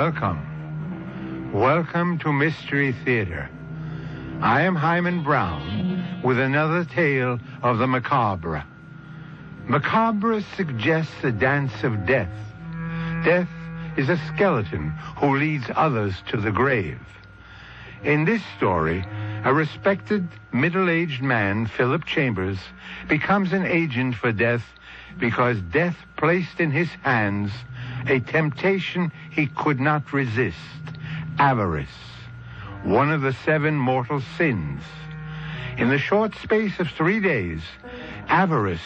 Welcome. Welcome to Mystery Theater. I am Hyman Brown with another tale of the macabre. Macabre suggests a dance of death. Death is a skeleton who leads others to the grave. In this story, a respected middle-aged man, Philip Chambers, becomes an agent for death because death placed in his hands a temptation he could not resist, avarice, one of the 7 mortal sins. In the short space of 3 days, avarice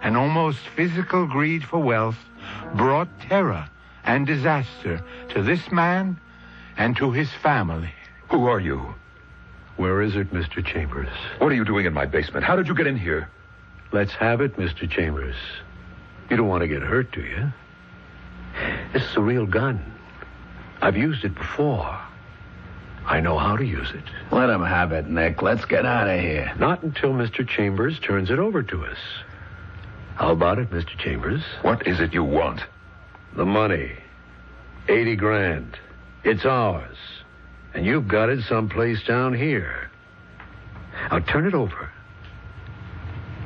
and almost physical greed for wealth brought terror and disaster to this man and to his family. Who are you? Where is it, Mr. Chambers? What are you doing in my basement? How did you get in here? Let's have it, Mr. Chambers. You don't want to get hurt, do you? This is a real gun. I've used it before. I know how to use it. Let him have it, Nick. Let's get out of here. Not until Mr. Chambers turns it over to us. How about it, Mr. Chambers? What is it you want? The money. 80 grand. It's ours. And you've got it someplace down here. Now turn it over,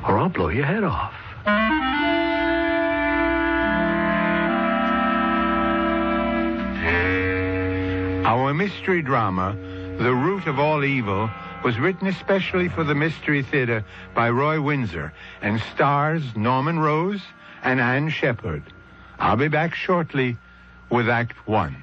or I'll blow your head off. Our mystery drama, The Root of All Evil, was written especially for the Mystery Theater by Roy Windsor and stars Norman Rose and Anne Shepard. I'll be back shortly with Act 1.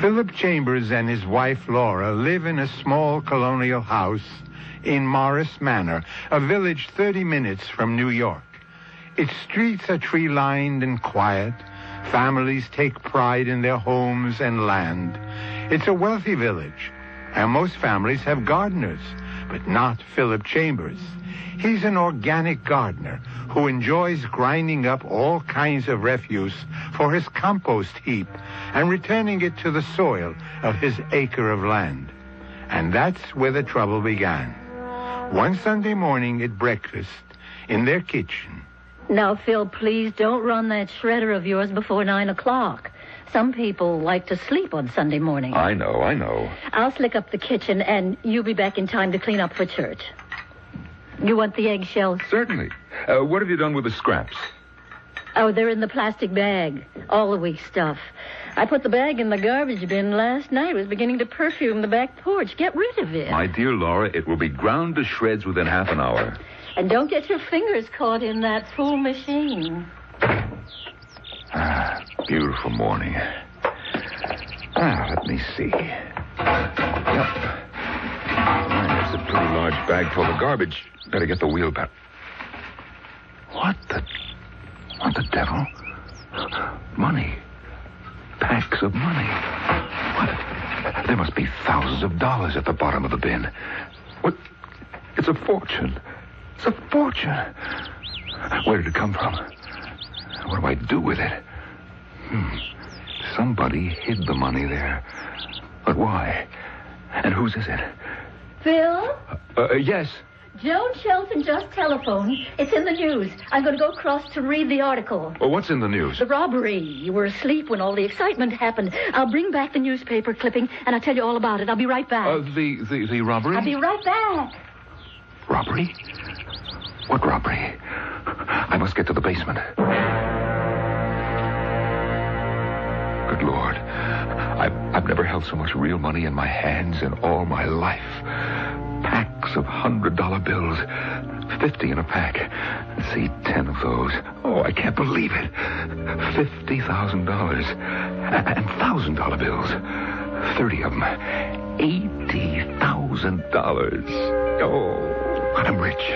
Philip Chambers and his wife Laura live in a small colonial house in Morris Manor, a village 30 minutes from New York. Its streets are tree-lined and quiet. Families take pride in their homes and land. It's a wealthy village, and most families have gardeners, but not Philip Chambers. He's an organic gardener who enjoys grinding up all kinds of refuse for his compost heap and returning it to the soil of his acre of land. And that's where the trouble began. One Sunday morning at breakfast, in their kitchen. Now, Phil, please don't run that shredder of yours before 9 o'clock. Some people like to sleep on Sunday morning. I know. I'll slick up the kitchen, and you'll be back in time to clean up for church. You want the eggshells? Certainly. What have you done with the scraps? Oh, they're in the plastic bag. All the weak stuff. I put the bag in the garbage bin last night. It was beginning to perfume the back porch. Get rid of it. My dear Laura, it will be ground to shreds within half an hour. And don't get your fingers caught in that fool machine. Beautiful morning. Let me see. Yep. There's a pretty large bag full of garbage. Better get the wheel back. What the devil? Money. Packs of money. What? There must be thousands of dollars at the bottom of the bin. What? It's a fortune. It's a fortune. Where did it come from? What do I do with it? Somebody hid the money there. But why? And whose is it? Phil? Yes. Joan Shelton just telephoned. It's in the news. I'm going to go across to read the article. Well, what's in the news? The robbery. You were asleep when all the excitement happened. I'll bring back the newspaper clipping, and I'll tell you all about it. I'll be right back. The robbery? I'll be right back. Robbery? What robbery? I must get to the basement. Good Lord. I've never held so much real money in my hands in all my life. Packs of $100 bills. 50 in a pack. Let's see, 10 of those. Oh, I can't believe it. $50,000. And $1,000 bills. 30 of them. $80,000. Oh, I'm rich.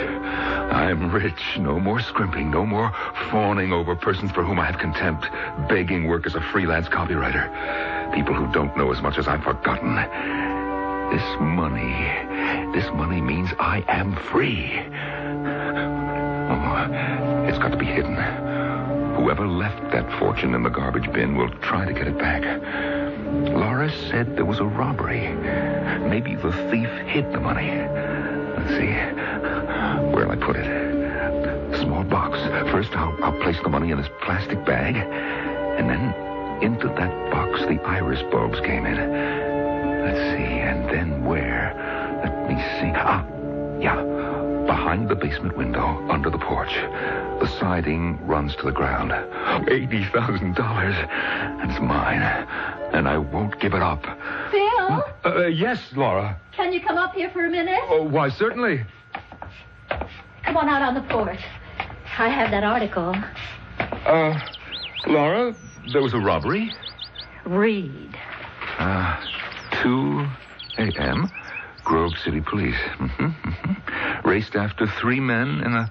I'm rich. No more scrimping. No more fawning over persons for whom I have contempt. Begging work as a freelance copywriter. People who don't know as much as I've forgotten. This money means I am free. Oh, it's got to be hidden. Whoever left that fortune in the garbage bin will try to get it back. Laura said there was a robbery. Maybe the thief hid the money. Let's see. Where'll I put it? small box. First, I'll place the money in this plastic bag, and then into that box the iris bulbs came in. Let's see, and then where? Let me see. Yeah. Behind the basement window, under the porch. The siding runs to the ground. $80,000. It's mine. And I won't give it up. Phil? Yes, Laura. Can you come up here for a minute? Oh, why, certainly. Come on out on the porch. I have that article. Laura, there was a robbery. Read. 2 a.m., Grove City Police. Raced after 3 men in a...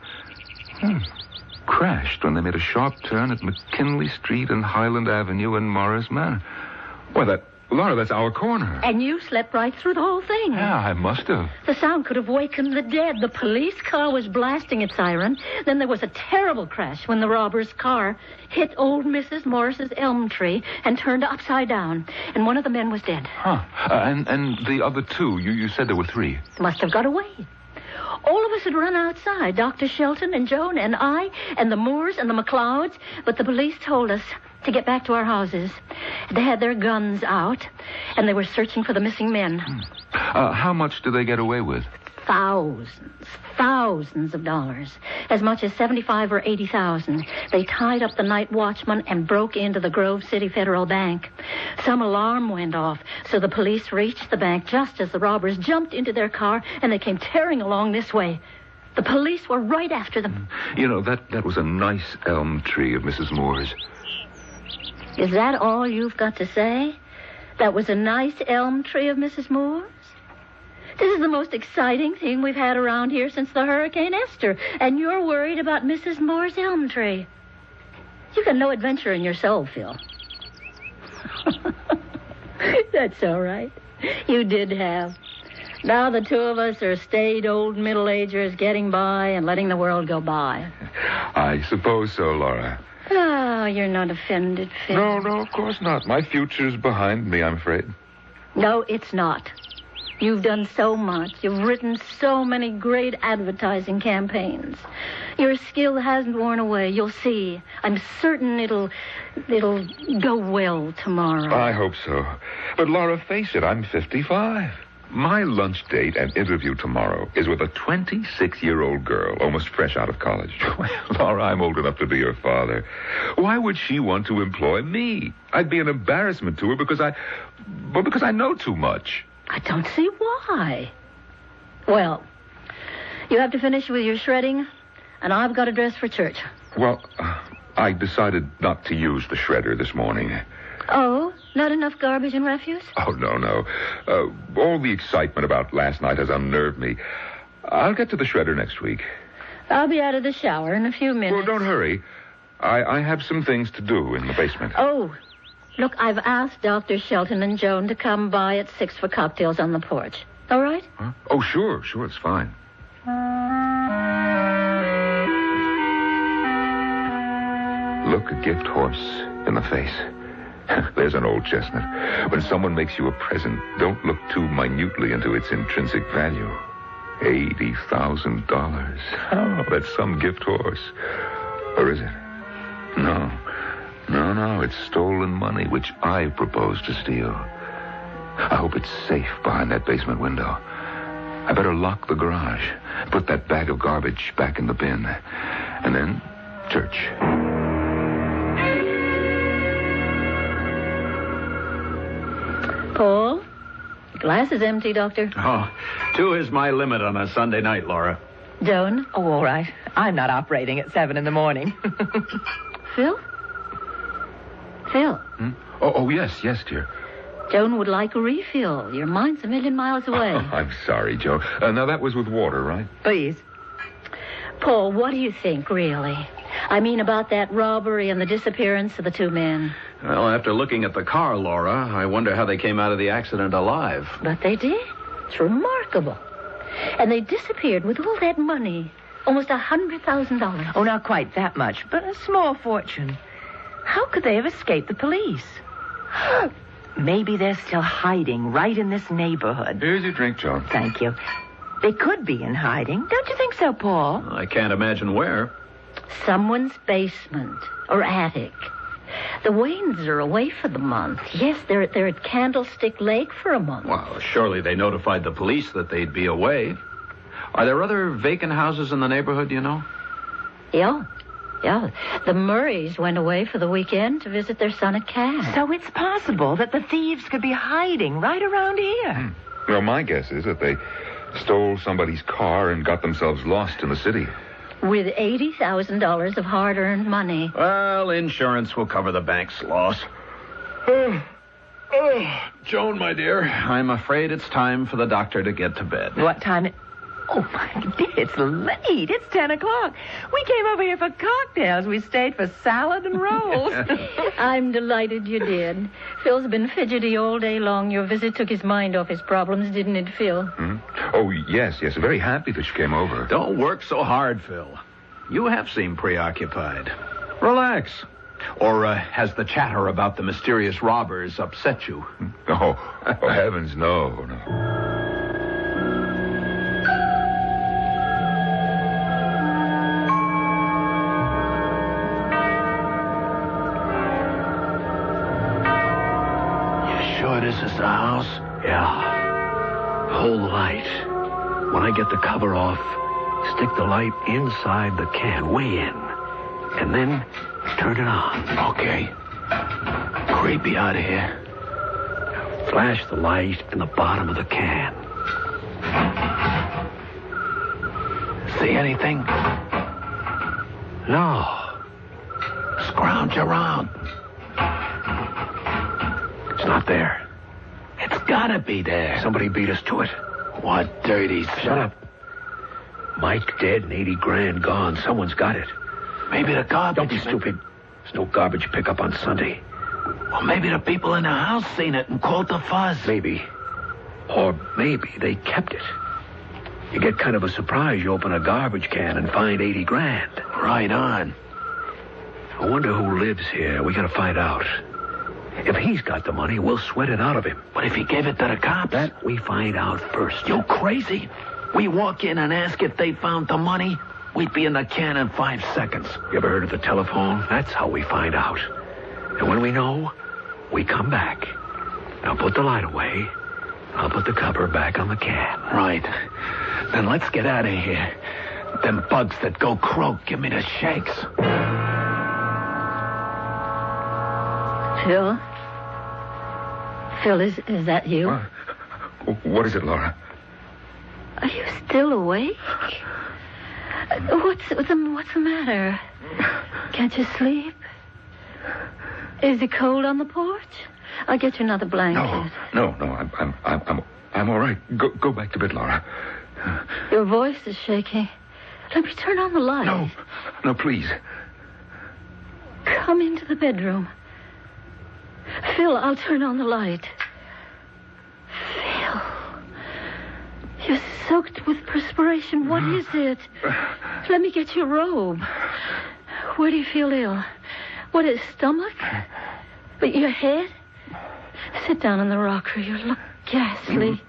crashed when they made a sharp turn at McKinley Street and Highland Avenue in Morris Manor. Why, Laura, that's our corner. And you slept right through the whole thing. Yeah, I must have. The sound could have wakened the dead. The police car was blasting its siren. Then there was a terrible crash when the robber's car hit old Mrs. Morris's elm tree and turned upside down. And one of the men was dead. Huh. And the other 2, you said there were 3. Must have got away. All of us had run outside, Dr. Shelton and Joan and I and the Moores and the McLeods, but the police told us to get back to our houses. They had their guns out, and they were searching for the missing men. How much did they get away with? Thousands of dollars. As much as $75,000 or $80,000. They tied up the night watchman and broke into the Grove City Federal Bank. Some alarm went off, so the police reached the bank just as the robbers jumped into their car, and they came tearing along this way. The police were right after them. You know, that was a nice elm tree of Mrs. Moore's. Is that all you've got to say? That was a nice elm tree of Mrs. Moore's? This is the most exciting thing we've had around here since the Hurricane Esther, and you're worried about Mrs. Moore's elm tree. You've got no adventure in your soul, Phil. That's all right. You did have. Now the 2 of us are staid old middle-agers getting by and letting the world go by. I suppose so, Laura. Oh, you're not offended, Phil. No, of course not. My future's behind me, I'm afraid. No, it's not. You've done so much. You've written so many great advertising campaigns. Your skill hasn't worn away. You'll see. I'm certain it'll go well tomorrow. I hope so. But, Laura, face it, I'm 55. My lunch date and interview tomorrow is with a 26-year-old girl, almost fresh out of college. Well, Laura, I'm old enough to be her father. Why would she want to employ me? I'd be an embarrassment to her because I know too much. I don't see why. Well, you have to finish with your shredding, and I've got to dress for church. Well, I decided not to use the shredder this morning. Oh, not enough garbage and refuse? Oh, no. All the excitement about last night has unnerved me. I'll get to the shredder next week. I'll be out of the shower in a few minutes. Well, don't hurry. I have some things to do in the basement. Oh, look, I've asked Dr. Shelton and Joan to come by at 6 for cocktails on the porch. All right? Huh? Oh, sure, it's fine. Look a gift horse in the face. There's an old chestnut. When someone makes you a present, don't look too minutely into its intrinsic value. $80,000. Oh, that's some gift horse. Or is it? No, it's stolen money, which I propose to steal. I hope it's safe behind that basement window. I better lock the garage, put that bag of garbage back in the bin, and then church. Paul, glass is empty, Doctor. Oh, 2 is my limit on a Sunday night, Laura. Joan? Oh, all right. I'm not operating at 7 in the morning. Phil? Oh, yes, dear. Joan would like a refill. Your mind's a million miles away. Oh, I'm sorry, Joe. Now, that was with water, right? Please. Paul, what do you think, really? I mean, about that robbery and the disappearance of the 2 men. Well, after looking at the car, Laura, I wonder how they came out of the accident alive. But they did. It's remarkable. And they disappeared with all that money. Almost $100,000. Oh, not quite that much, but a small fortune. How could they have escaped the police? Maybe they're still hiding right in this neighborhood. Here's your drink, Joan. Thank you. They could be in hiding. Don't you think so, Paul? I can't imagine where. Someone's basement or attic. The Waynes are away for the month. Yes, they're at Candlestick Lake for a month. Well, surely they notified the police that they'd be away. Are there other vacant houses in the neighborhood, do you know? Yeah. The Murrays went away for the weekend to visit their son at camp. So it's possible that the thieves could be hiding right around here. Well, my guess is that they stole somebody's car and got themselves lost in the city. With $80,000 of hard-earned money. Well, insurance will cover the bank's loss. Joan, my dear, I'm afraid it's time for the doctor to get to bed. What time? Oh, my dear, it's late. It's 10 o'clock. We came over here for cocktails. We stayed for salad and rolls. I'm delighted you did. Phil's been fidgety all day long. Your visit took his mind off his problems, didn't it, Phil? Oh, yes. Very happy that you came over. Don't work so hard, Phil. You have seemed preoccupied. Relax. Or has the chatter about the mysterious robbers upset you? Oh, heavens, no. This is the house? Yeah. Hold the light. When I get the cover off, stick the light inside the can, way in. And then turn it on. Okay. Creepy out of here. Flash the light in the bottom of the can. See anything? No. Scrounge around. It's not there. It's gotta be there. Somebody beat us to it. What dirty son? Shut up. Mike dead and 80 grand gone. Someone's got it. Maybe the garbage. Don't be stupid. There's no garbage pickup on Sunday. Well, maybe the people in the house seen it and called the fuzz. Maybe. Or maybe they kept it. You get kind of a surprise. You open a garbage can and find 80 grand. Right on. I wonder who lives here. We gotta find out. If he's got the money, we'll sweat it out of him. But if he gave it to the cops? That we find out first. You crazy? We walk in and ask if they found the money, we'd be in the can in 5 seconds. You ever heard of the telephone? That's how we find out. And when we know, we come back. Now put the light away. I'll put the cover back on the can. Right. Then let's get out of here. Them bugs that go croak give me the shakes. Phil? Phil, is that you? What is it, Laura? Are you still awake? What's the matter? Can't you sleep? Is it cold on the porch? I'll get you another blanket. No. I'm all right. Go back to bed, Laura. Your voice is shaking. Let me turn on the light. No, please. Come into the bedroom. Phil, I'll turn on the light. Phil, you're soaked with perspiration. What is it? Let me get your robe. Where do you feel ill? What is stomach? But your head? Sit down in the rocker. You look ghastly.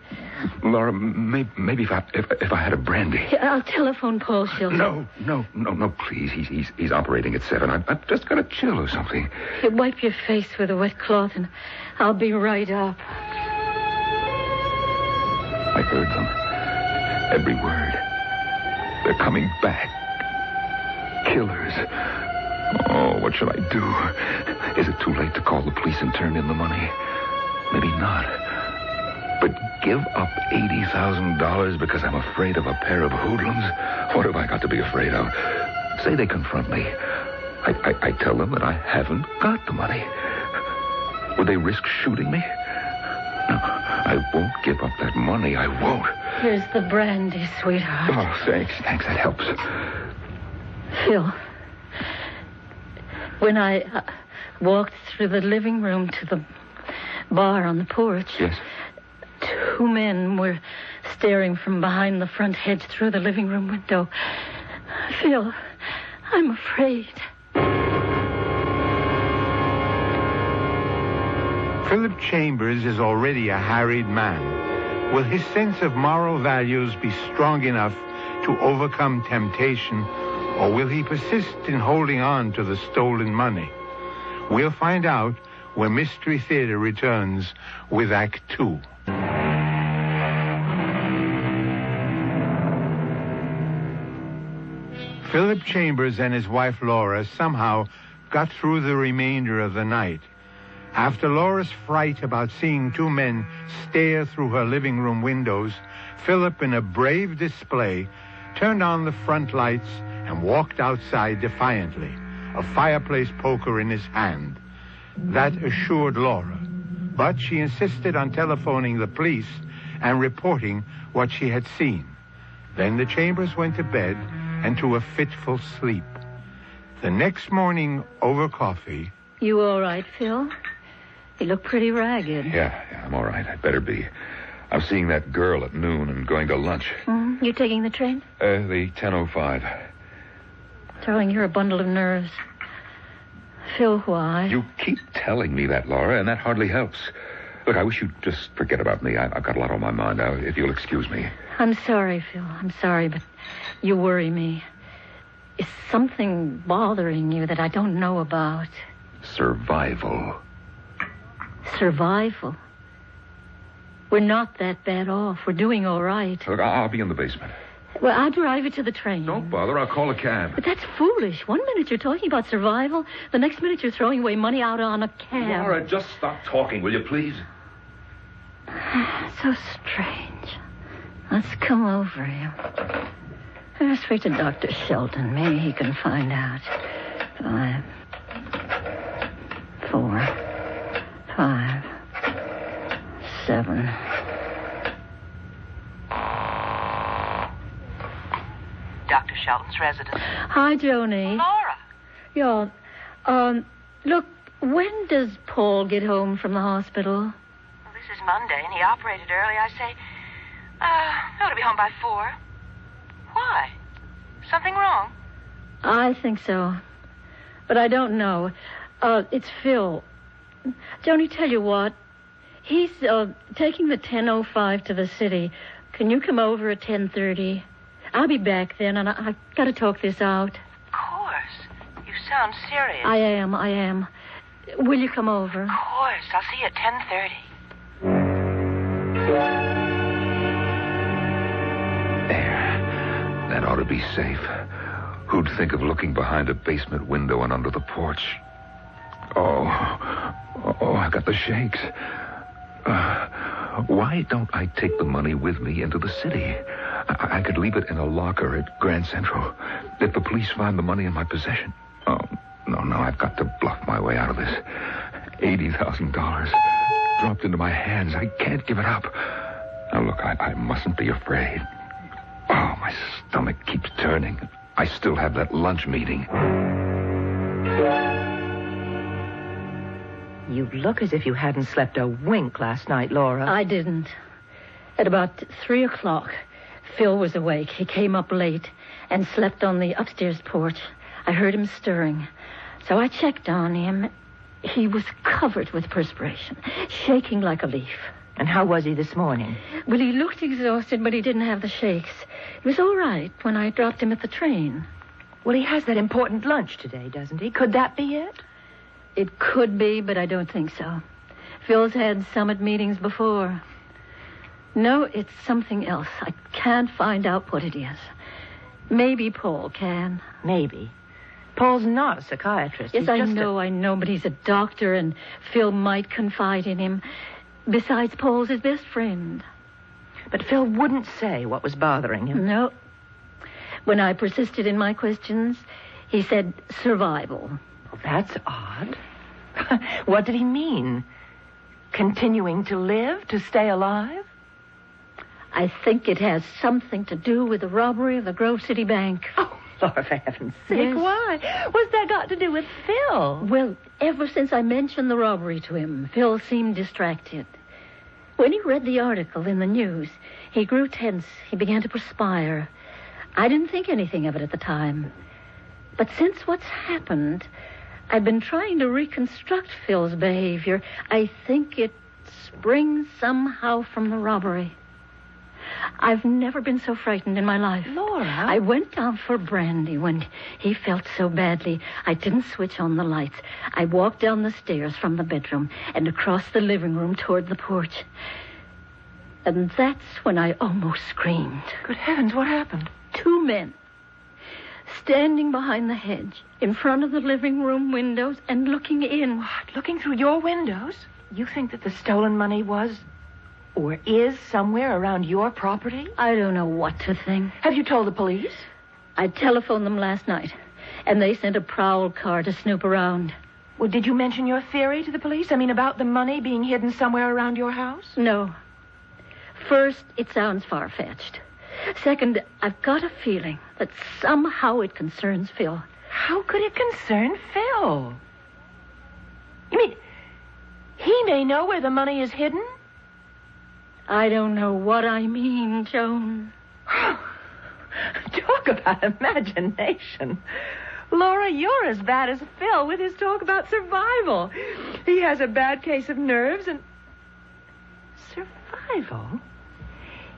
Laura, maybe if I had a brandy. Yeah, I'll telephone Paul Shilton. No, please. He's operating at 7. I've just got to chill or something. You wipe your face with a wet cloth and I'll be right up. I heard them. Every word. They're coming back. Killers. Oh, what should I do? Is it too late to call the police and turn in the money? Maybe not. But give up $80,000 because I'm afraid of a pair of hoodlums? What have I got to be afraid of? Say they confront me. I tell them that I haven't got the money. Would they risk shooting me? No, I won't give up that money. I won't. Here's the brandy, sweetheart. Oh, thanks. That helps. Phil, when I walked through the living room to the bar on the porch... Yes? 2 men were staring from behind the front hedge through the living room window. Phil, I'm afraid. Philip Chambers is already a harried man. Will his sense of moral values be strong enough to overcome temptation, Or will he persist in holding on to the stolen money? We'll find out when Mystery Theater returns with Act 2. Philip Chambers and his wife Laura somehow got through the remainder of the night. After Laura's fright about seeing two men stare through her living room windows, Philip, in a brave display, turned on the front lights and walked outside defiantly, a fireplace poker in his hand. That assured Laura, but she insisted on telephoning the police and reporting what she had seen. Then the Chambers went to bed and to a fitful sleep. The next morning, over coffee... You all right, Phil? You look pretty ragged. Yeah, I'm all right. I'd better be. I'm seeing that girl at noon and going to lunch. Mm-hmm. You taking the train? The 10:05. Darling, you're a bundle of nerves. Phil, why? You keep telling me that, Laura, and that hardly helps. Look, I wish you'd just forget about me. I've got a lot on my mind now, if you'll excuse me. I'm sorry, Phil. I'm sorry, but you worry me. Is something bothering you that I don't know about? Survival. Survival? We're not that bad off. We're doing all right. Look, I'll be in the basement. Well, I'll drive you to the train. Don't bother. I'll call a cab. But that's foolish. 1 minute you're talking about survival. The next minute you're throwing away money out on a cab. Laura, just stop talking, will you, please? So strange. Let's come over here. Let's straight to Dr. Shelton. Maybe he can find out. 5, 4, 5, 7. Dr. Shelton's residence. Hi, Joni. Laura. Yeah. Look, when does Paul get home from the hospital? Well, this is Monday, and he operated early. I say, he ought to be home by 4. Why? Something wrong? I think so. But I don't know. It's Phil. Joni, tell you what. He's taking the 10:05 to the city. Can you come over at 10:30? I'll be back then, and I've got to talk this out. Of course. You sound serious. I am. Will you come over? Of course. I'll see you at 10:30. There. That ought to be safe. Who'd think of looking behind a basement window and under the porch? Oh, I got the shakes. Why don't I take the money with me into the city? I could leave it in a locker at Grand Central. If the police find the money in my possession. Oh, no, I've got to bluff my way out of this. $80,000 dropped into my hands. I can't give it up. Now, look, I mustn't be afraid. Oh, my stomach keeps turning. I still have that lunch meeting. You look as if you hadn't slept a wink last night, Laura. I didn't. At about 3 o'clock, Phil was awake. He came up late and slept on the upstairs porch. I heard him stirring. So I checked on him. He was covered with perspiration, shaking like a leaf. And how was he this morning? Well, he looked exhausted, but he didn't have the shakes. He was all right when I dropped him at the train. Well, he has that important lunch today, doesn't he? Could that be it? It could be, but I don't think so. Phil's had summit meetings before. No, it's something else. I can't find out what it is. Maybe Paul can. Maybe. Paul's not a psychiatrist. Yes, I know, but he's a doctor, and Phil might confide in him. Besides, Paul's his best friend. But Phil wouldn't say what was bothering him. No. When I persisted in my questions, he said survival. Well, that's odd. What did he mean? Continuing to live, to stay alive? I think it has something to do with the robbery of the Grove City Bank. Oh, Lord, for heaven's sake, yes. Why? What's that got to do with Phil? Well, ever since I mentioned the robbery to him, Phil seemed distracted. When he read the article in the news, he grew tense. He began to perspire. I didn't think anything of it at the time. But since what's happened, I've been trying to reconstruct Phil's behavior. I think it springs somehow from the robbery. I've never been so frightened in my life. Laura? I went down for brandy when he felt so badly. I didn't switch on the lights. I walked down the stairs from the bedroom and across the living room toward the porch. And that's when I almost screamed. Good heavens, what happened? 2 men standing behind the hedge in front of the living room windows and looking in. What? Looking through your windows? You think that the stolen money was or is somewhere around your property? I don't know what to think. Have you told the police? I telephoned them last night, and they sent a prowl car to snoop around. Well, did you mention your theory to the police? I mean, about the money being hidden somewhere around your house? No. First, it sounds far-fetched. Second, I've got a feeling that somehow it concerns Phil. How could it concern Phil? You mean he may know where the money is hidden? I don't know what I mean, Joan. Talk about imagination. Laura, you're as bad as Phil with his talk about survival. He has a bad case of nerves and... Survival?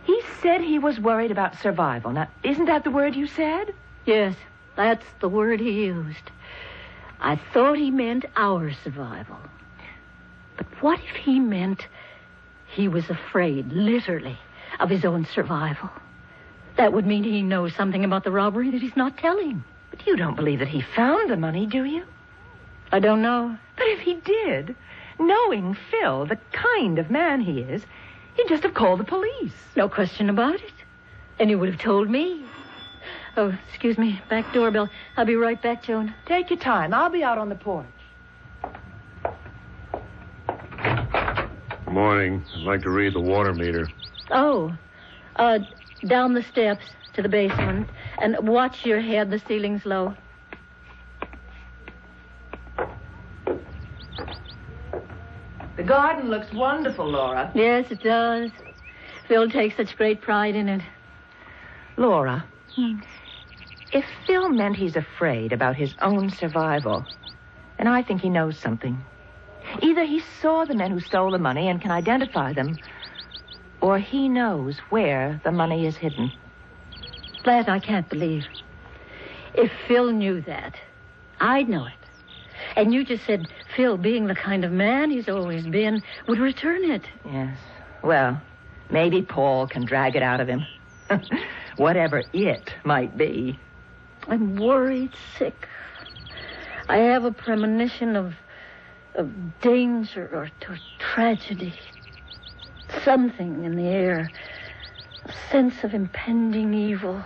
He said he was worried about survival. Now, isn't that the word you said? Yes, that's the word he used. I thought he meant our survival. But what if he meant he was afraid, literally, of his own survival? That would mean he knows something about the robbery that he's not telling. But you don't believe that he found the money, do you? I don't know. But if he did, knowing Phil, the kind of man he is, he'd just have called the police. No question about it. And he would have told me. Oh, excuse me. Back doorbell. I'll be right back, Joan. Take your time. I'll be out on the porch. Morning. I'd like to read the water meter. Oh, down the steps to the basement. And watch your head. The ceiling's low. The garden looks wonderful, Laura. Yes, it does. Phil takes such great pride in it. Laura, if Phil meant he's afraid about his own survival, then I think he knows something. Either he saw the men who stole the money and can identify them, or he knows where the money is hidden. That I can't believe. If Phil knew that, I'd know it. And you just said Phil, being the kind of man he's always been, would return it. Yes. Well, maybe Paul can drag it out of him. Whatever it might be. I'm worried sick. I have a premonition of danger or tragedy. Something in the air. A sense of impending evil.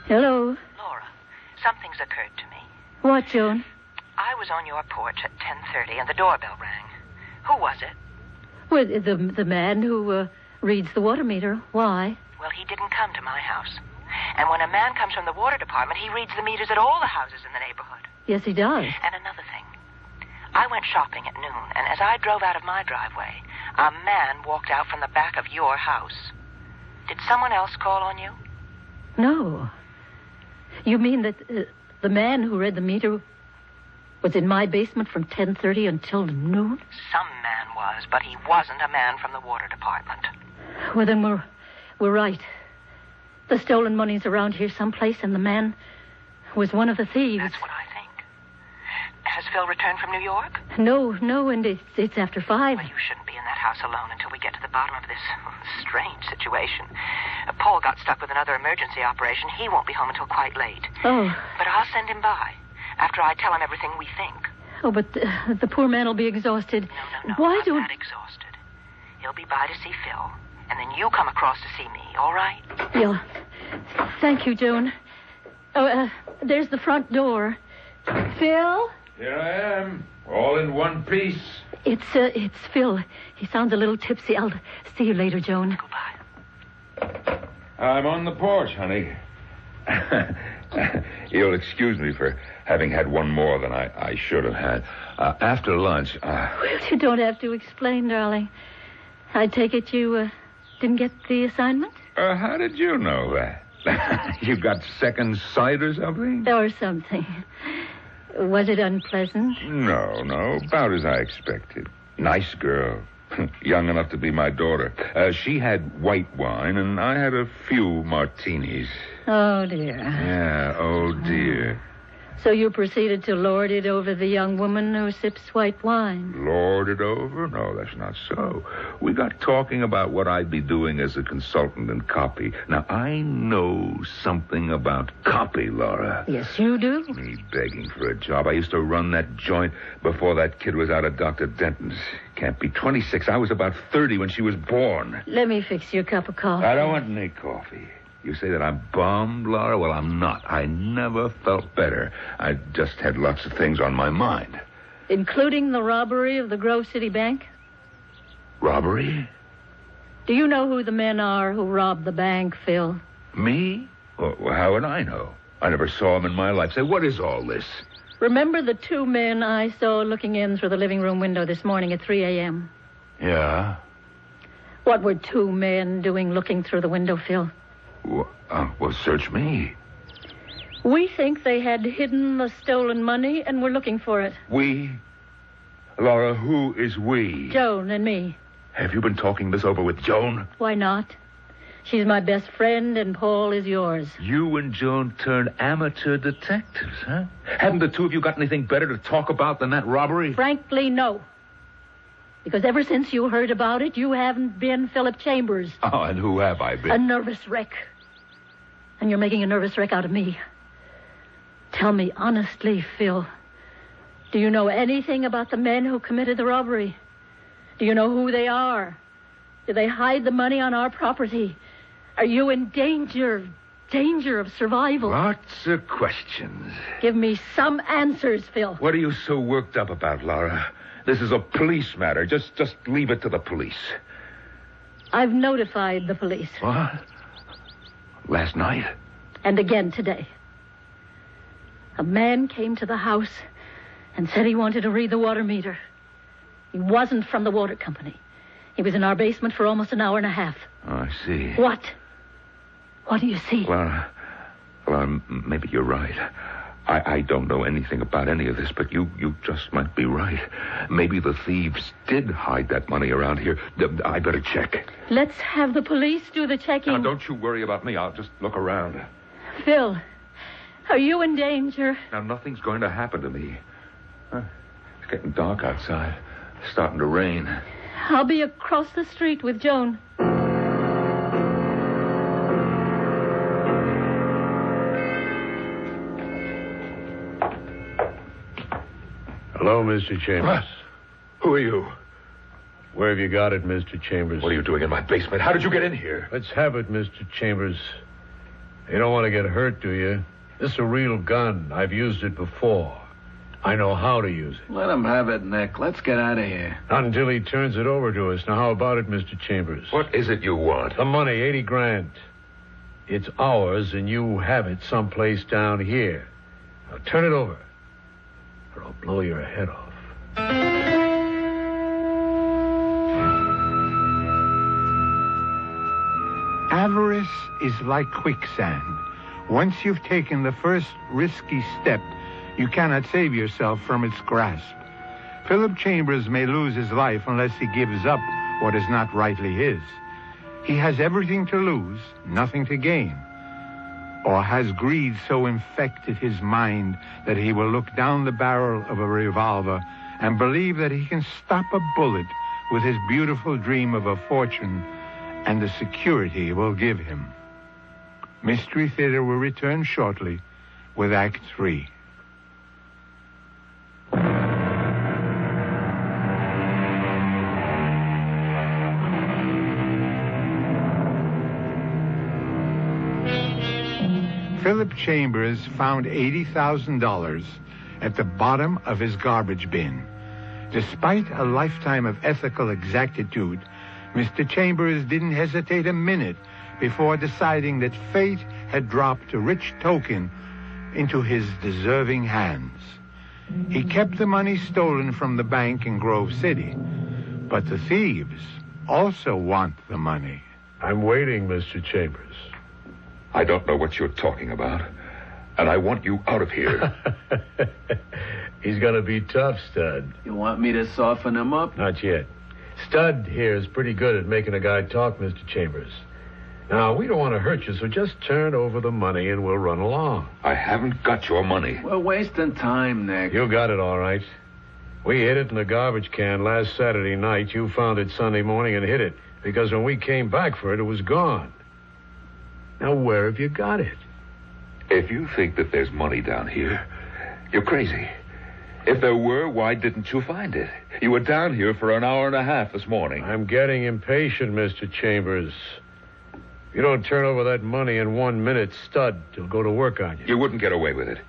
Hello. Laura, something's occurred to me. What, Joan? I was on your porch at 10:30 and the doorbell rang. Who was it? Well, the man who reads the water meter. Why? Well, he didn't come to my house. And when a man comes from the water department, he reads the meters at all the houses in the neighborhood. Yes, he does. And another thing. I went shopping at noon, and as I drove out of my driveway, a man walked out from the back of your house. Did someone else call on you? No. You mean that the man who read the meter was in my basement from 10:30 until noon? Some man was, but he wasn't a man from the water department. Well, then we're right. The stolen money's around here someplace, and the man was one of the thieves. That's what I think. Has Phil returned from New York? No, and it's after 5. Well, you shouldn't be in that house alone until we get to the bottom of this strange situation. Paul got stuck with another emergency operation. He won't be home until quite late. Oh. But I'll send him by after I tell him everything we think. Oh, but the poor man will be exhausted. No. Why I'm not exhausted. He'll be by to see Phil, and then you come across to see me, all right? Yeah. Thank you, Joan. Oh, there's the front door. Phil? Here I am, all in one piece. It's Phil. He sounds a little tipsy. I'll see you later, Joan. Goodbye. I'm on the porch, honey. You'll excuse me for having had one more than I should have had. After lunch... Well, you don't have to explain, darling. I take it you didn't get the assignment? How did you know that? You got second sight or something? Or something. Was it unpleasant? No. About as I expected. Nice girl. Young enough to be my daughter. She had white wine, and I had a few martinis. Oh, dear. Yeah, oh, dear. So you proceeded to lord it over the young woman who sips white wine? Lord it over? No, that's not so. We got talking about what I'd be doing as a consultant in copy. Now, I know something about copy, Laura. Yes, you do? Me begging for a job. I used to run that joint before that kid was out of Dr. Denton's. Can't be 26. I was about 30 when she was born. Let me fix you a cup of coffee. I don't want any coffee. You say that I'm bummed, Laura? Well, I'm not. I never felt better. I just had lots of things on my mind. Including the robbery of the Grove City Bank? Robbery? Do you know who the men are who robbed the bank, Phil? Me? Well, how would I know? I never saw them in my life. Say, what is all this? Remember the two men I saw looking in through the living room window this morning at 3 a.m.? Yeah? What were two men doing looking through the window, Phil? Well, search me. We think they had hidden the stolen money and were looking for it. We? Laura, who is we? Joan and me. Have you been talking this over with Joan? Why not? She's my best friend, and Paul is yours. You and Joan turned amateur detectives, huh? Haven't the two of you got anything better to talk about than that robbery? Frankly, no. Because ever since you heard about it, you haven't been Philip Chambers. Oh, and who have I been? A nervous wreck. And you're making a nervous wreck out of me. Tell me honestly, Phil. Do you know anything about the men who committed the robbery? Do you know who they are? Do they hide the money on our property? Are you in danger of survival? Lots of questions. Give me some answers, Phil. What are you so worked up about, Laura? This is a police matter. Just leave it to the police. I've notified the police. What? Last night? And again today. A man came to the house and said he wanted to read the water meter. He wasn't from the water company. He was in our basement for almost an hour and a half. Oh, I see. What? What do you see? Laura, maybe you're right. I don't know anything about any of this, but you just might be right. Maybe the thieves did hide that money around here. I better check. Let's have the police do the checking. Now, don't you worry about me. I'll just look around. Phil, are you in danger? Now, nothing's going to happen to me. It's getting dark outside. It's starting to rain. I'll be across the street with Joan. Hello, Mr. Chambers. What? Who are you? Where have you got it, Mr. Chambers? What are you doing in my basement? How did you get in here? Let's have it, Mr. Chambers. You don't want to get hurt, do you? This is a real gun. I've used it before. I know how to use it. Let him have it, Nick. Let's get out of here. Not until he turns it over to us. Now, how about it, Mr. Chambers? What is it you want? The money, $80,000. It's ours, and you have it someplace down here. Now, turn it over, or I'll blow your head off. Avarice is like quicksand. Once you've taken the first risky step, you cannot save yourself from its grasp. Philip Chambers may lose his life unless he gives up what is not rightly his. He has everything to lose, nothing to gain. Or has greed so infected his mind that he will look down the barrel of a revolver and believe that he can stop a bullet with his beautiful dream of a fortune and the security it will give him. Mystery Theater will return shortly with Act 3. Philip Chambers found $80,000 at the bottom of his garbage bin. Despite a lifetime of ethical exactitude, Mr. Chambers didn't hesitate a minute before deciding that fate had dropped a rich token into his deserving hands. He kept the money stolen from the bank in Grove City, but the thieves also want the money. I'm waiting, Mr. Chambers. I don't know what you're talking about. And I want you out of here. He's going to be tough, Stud. You want me to soften him up? Not yet. Stud here is pretty good at making a guy talk, Mr. Chambers. Now, we don't want to hurt you, so just turn over the money and we'll run along. I haven't got your money. We're wasting time, Nick. You got it, all right. We hid it in the garbage can last Saturday night. You found it Sunday morning and hid it, because when we came back for it, it was gone. Now, where have you got it? If you think that there's money down here, you're crazy. If there were, why didn't you find it? You were down here for an hour and a half this morning. I'm getting impatient, Mr. Chambers. If you don't turn over that money in 1 minute, Stud will go to work on you. You wouldn't get away with it.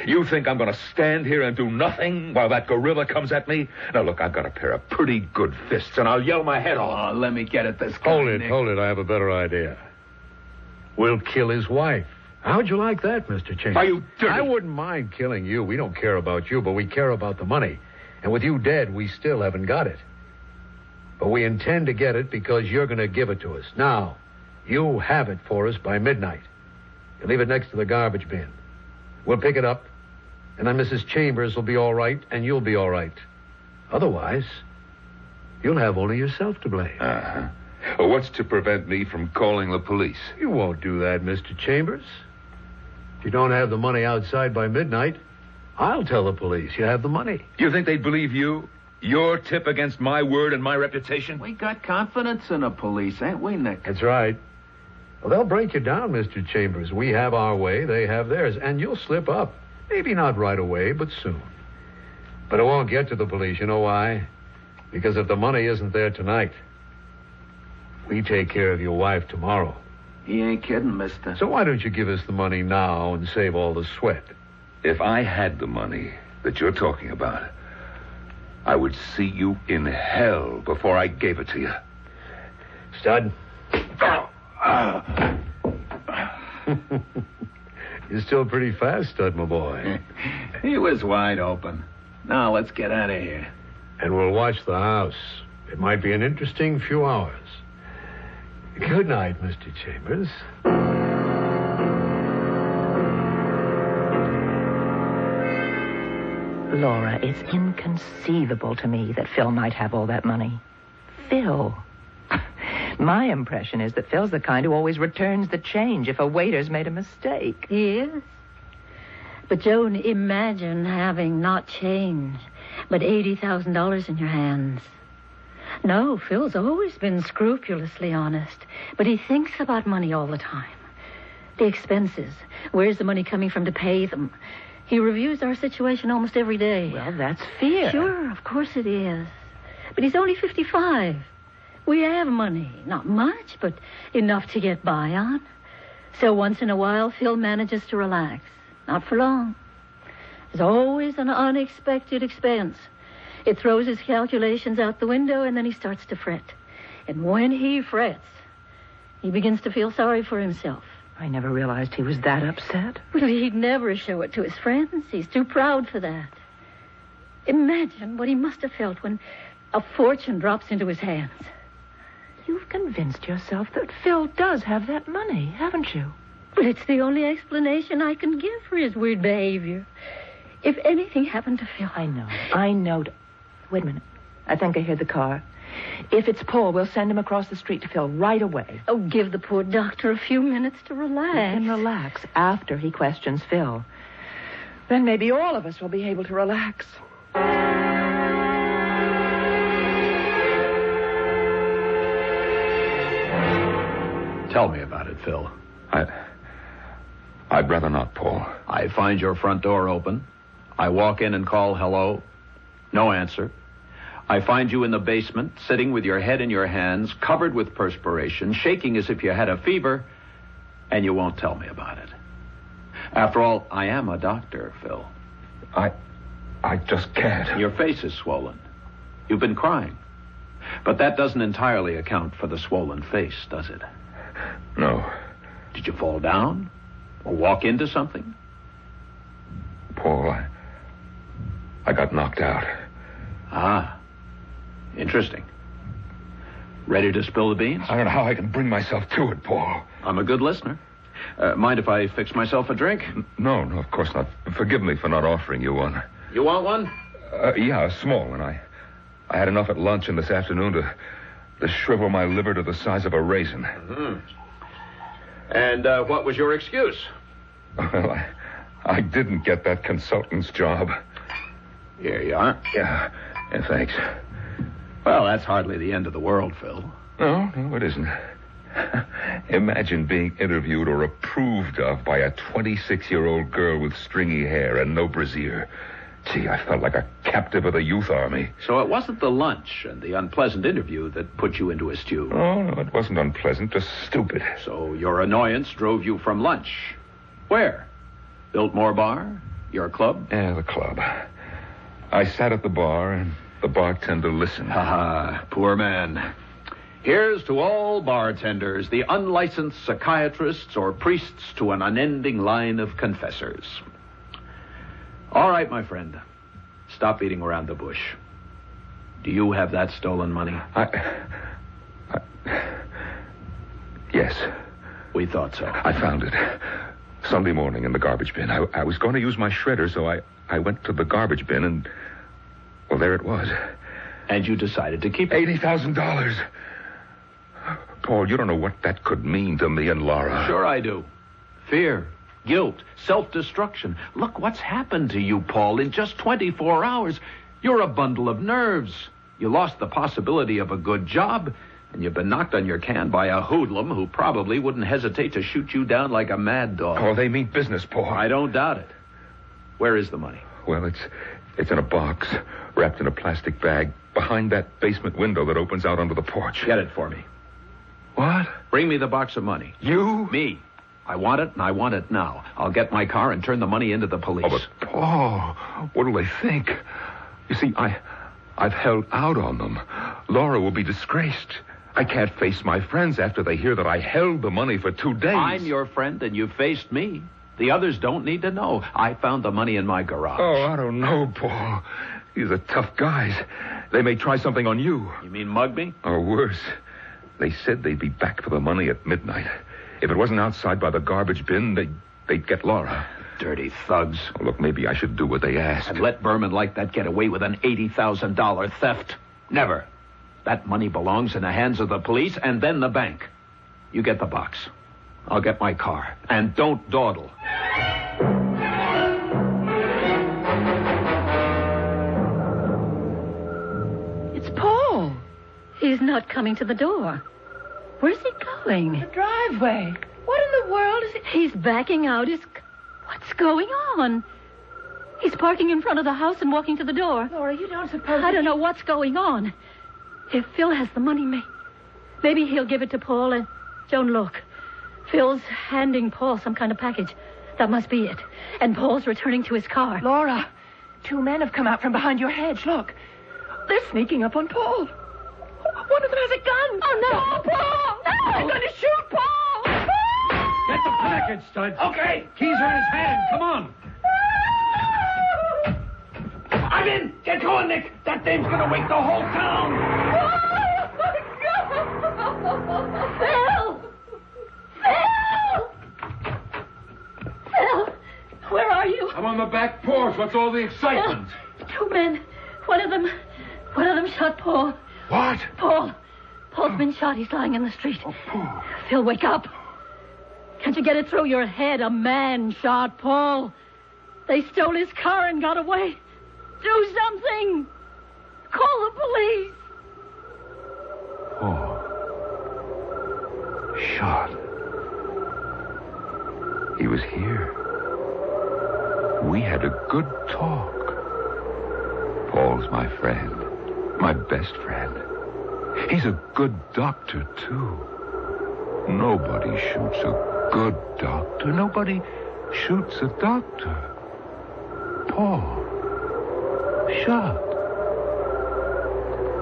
You think I'm going to stand here and do nothing while that gorilla comes at me? Now, look, I've got a pair of pretty good fists, and I'll yell my head off. Oh, let me get at this guy, Nick. Hold it. I have a better idea. We'll kill his wife. How'd you like that, Mr. Chambers? Are you dirty? I wouldn't mind killing you. We don't care about you, but we care about the money. And with you dead, we still haven't got it. But we intend to get it because you're going to give it to us. Now, you have it for us by midnight. You leave it next to the garbage bin. We'll pick it up, and then Mrs. Chambers will be all right, and you'll be all right. Otherwise, you'll have only yourself to blame. Uh-huh. Well, what's to prevent me from calling the police? You won't do that, Mr. Chambers. If you don't have the money outside by midnight, I'll tell the police you have the money. You think they'd believe you? Your tip against my word and my reputation? We got confidence in the police, ain't we, Nick? That's right. Well, they'll break you down, Mr. Chambers. We have our way, they have theirs, and you'll slip up. Maybe not right away, but soon. But it won't get to the police. You know why? Because if the money isn't there tonight, we take care of your wife tomorrow. He ain't kidding, mister. So why don't you give us the money now and save all the sweat? If I had the money that you're talking about, I would see you in hell before I gave it to you. Stud. You're still pretty fast, Stud, my boy. He was wide open. Now, let's get out of here. And we'll watch the house. It might be an interesting few hours. Good night, Mr. Chambers. Laura, it's inconceivable to me that Phil might have all that money. Phil. My impression is that Phil's the kind who always returns the change if a waiter's made a mistake. Yes. But, Joan, imagine having not change, but $80,000 in your hands. No, Phil's always been scrupulously honest, but he thinks about money all the time. The expenses. Where's the money coming from to pay them? He reviews our situation almost every day. Well, that's fear. Sure, of course it is. But he's only 55. We have money. Not much, but enough to get by on. So once in a while, Phil manages to relax. Not for long. There's always an unexpected expense. It throws his calculations out the window, and then he starts to fret. And when he frets, he begins to feel sorry for himself. I never realized he was that upset. Well, he'd never show it to his friends. He's too proud for that. Imagine what he must have felt when a fortune drops into his hands. You've convinced yourself that Phil does have that money, haven't you? Well, it's the only explanation I can give for his weird behavior. If anything happened to Phil... I know. Wait a minute. I think I hear the car. If it's Paul, we'll send him across the street to Phil right away. Oh, give the poor doctor a few minutes to relax. He can relax after he questions Phil. Then maybe all of us will be able to relax. Tell me about it, Phil. I'd rather not, Paul. I find your front door open. I walk in and call hello. No answer. I find you in the basement, sitting with your head in your hands, covered with perspiration, shaking as if you had a fever, and you won't tell me about it. After all, I am a doctor, Phil. I just can't. Your face is swollen. You've been crying. But that doesn't entirely account for the swollen face, does it? No. Did you fall down? Or walk into something? Paul, I got knocked out. Ah, interesting. Ready to spill the beans? I don't know how I can bring myself to it, Paul. I'm a good listener. Mind if I fix myself a drink? No, of course not. Forgive me for not offering you one. You want one? Yeah, a small one. I had enough at lunch and this afternoon to shrivel my liver to the size of a raisin. Mm-hmm. And what was your excuse? Well, I didn't get that consultant's job. Here you are. Yeah, thanks. Well, that's hardly the end of the world, Phil. No, it isn't. Imagine being interviewed or approved of by a 26-year-old girl with stringy hair and no brassiere. Gee, I felt like a captive of the youth army. So it wasn't the lunch and the unpleasant interview that put you into a stew? Oh, no, it wasn't unpleasant, just stupid. So your annoyance drove you from lunch. Where? Biltmore Bar? Your club? Yeah, the club. I sat at the bar, and the bartender listened. Poor man. Here's to all bartenders, the unlicensed psychiatrists or priests to an unending line of confessors. All right, my friend. Stop beating around the bush. Do you have that stolen money? Yes. We thought so. I found it. Sunday morning in the garbage bin. I was going to use my shredder, so I went to the garbage bin and... Well, there it was. And you decided to keep it? $80,000. Paul, you don't know what that could mean to me and Laura. Sure I do. Fear, guilt, self-destruction. Look what's happened to you, Paul, in just 24 hours. You're a bundle of nerves. You lost the possibility of a good job, and you've been knocked on your can by a hoodlum who probably wouldn't hesitate to shoot you down like a mad dog. Oh, they mean business, Paul. I don't doubt it. Where is the money? Well, it's in a box, wrapped in a plastic bag, behind that basement window that opens out onto the porch. Get it for me. What? Bring me the box of money. You? Me. I want it, and I want it now. I'll get my car and turn the money into the police. Oh, but Paul, what'll they think? You see, I've held out on them. Laura will be disgraced. I can't face my friends after they hear that I held the money for 2 days. I'm your friend, and you faced me. The others don't need to know. I found the money in my garage. Oh, I don't know, Paul. These are tough guys. They may try something on you. You mean mug me? Or worse. They said they'd be back for the money at midnight. If it wasn't outside by the garbage bin, they'd get Laura. Dirty thugs. Oh, look, maybe I should do what they ask. And let Berman like that get away with an $80,000 theft? Never. That money belongs in the hands of the police and then the bank. You get the box. I'll get my car. And don't dawdle. It's Paul. He's not coming to the door. Where's he going? The driveway. What in the world is it? He's backing out his... What's going on? He's parking in front of the house and walking to the door. Laura, you don't suppose... I don't know what's going on. If Phil has the money, maybe he'll give it to Paul and... Joan, look. Phil's handing Paul some kind of package. That must be it. And Paul's returning to his car. Laura, 2 men have come out from behind your hedge. Look. They're sneaking up on Paul. One of them has a gun. Oh, no. Oh, Paul! No! They're going to shoot Paul! Get the package, Stud. Okay. Keys are in his hand. Come on. I'm in. Get going, Nick. That dame's going to wake the whole town. Phil! Phil! Where are you? I'm on the back porch. What's all the excitement? Phil, 2 men. One of them shot Paul. What? Paul's been shot. He's lying in the street. Oh, Paul. Phil, wake up. Can't you get it through your head? A man shot Paul. They stole his car and got away. Do something. Call the police. Paul. Shot. He was here. We had a good talk. Paul's my friend. My best friend. He's a good doctor, too. Nobody shoots a good doctor. Nobody shoots a doctor. Paul. Shot.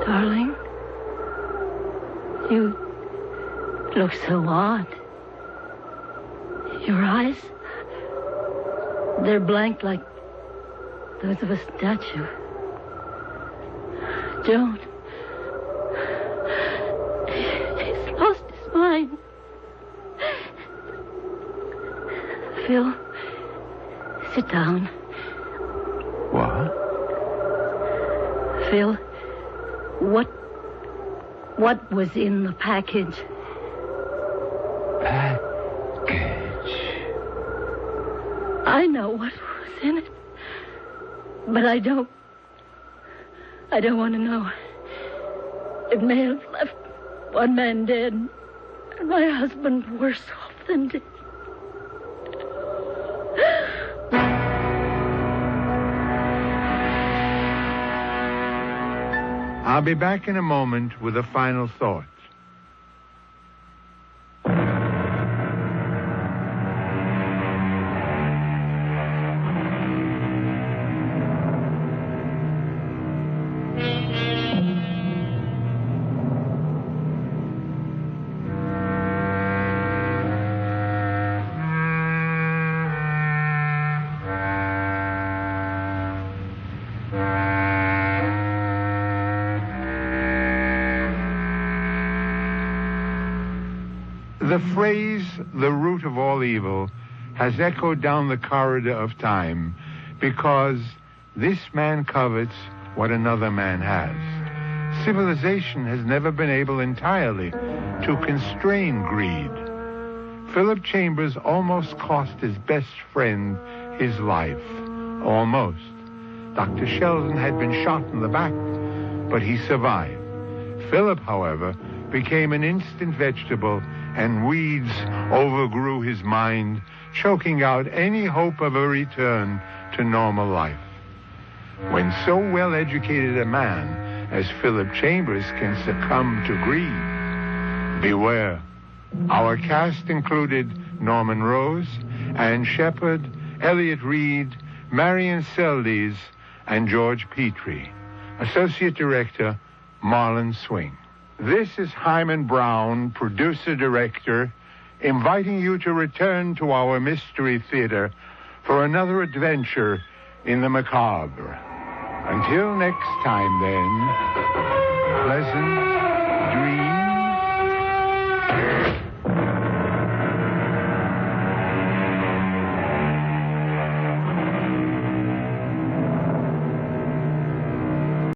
Darling, you look so odd. Your eyes, they're blank like those of a statue. Don't. He's lost his mind. Phil, sit down. What? Phil, what was in the package? Package? I know what was in it, but I don't want to know. It may have left one man dead, and my husband worse off than dead. I'll be back in a moment with a final thought. The phrase, the root of all evil, has echoed down the corridor of time because this man covets what another man has. Civilization has never been able entirely to constrain greed. Philip Chambers almost cost his best friend his life. Almost. Dr. Sheldon had been shot in the back, but he survived. Philip, however, became an instant vegetable, and weeds overgrew his mind, choking out any hope of a return to normal life. When so well-educated a man as Philip Chambers can succumb to greed, beware. Our cast included Norman Rose, Ann Shepard, Elliot Reed, Marion Seldes, and George Petrie. Associate Director, Marlon Swing. This is Hyman Brown, producer-director, inviting you to return to our Mystery Theater for another adventure in the macabre. Until next time, then, pleasant dreams.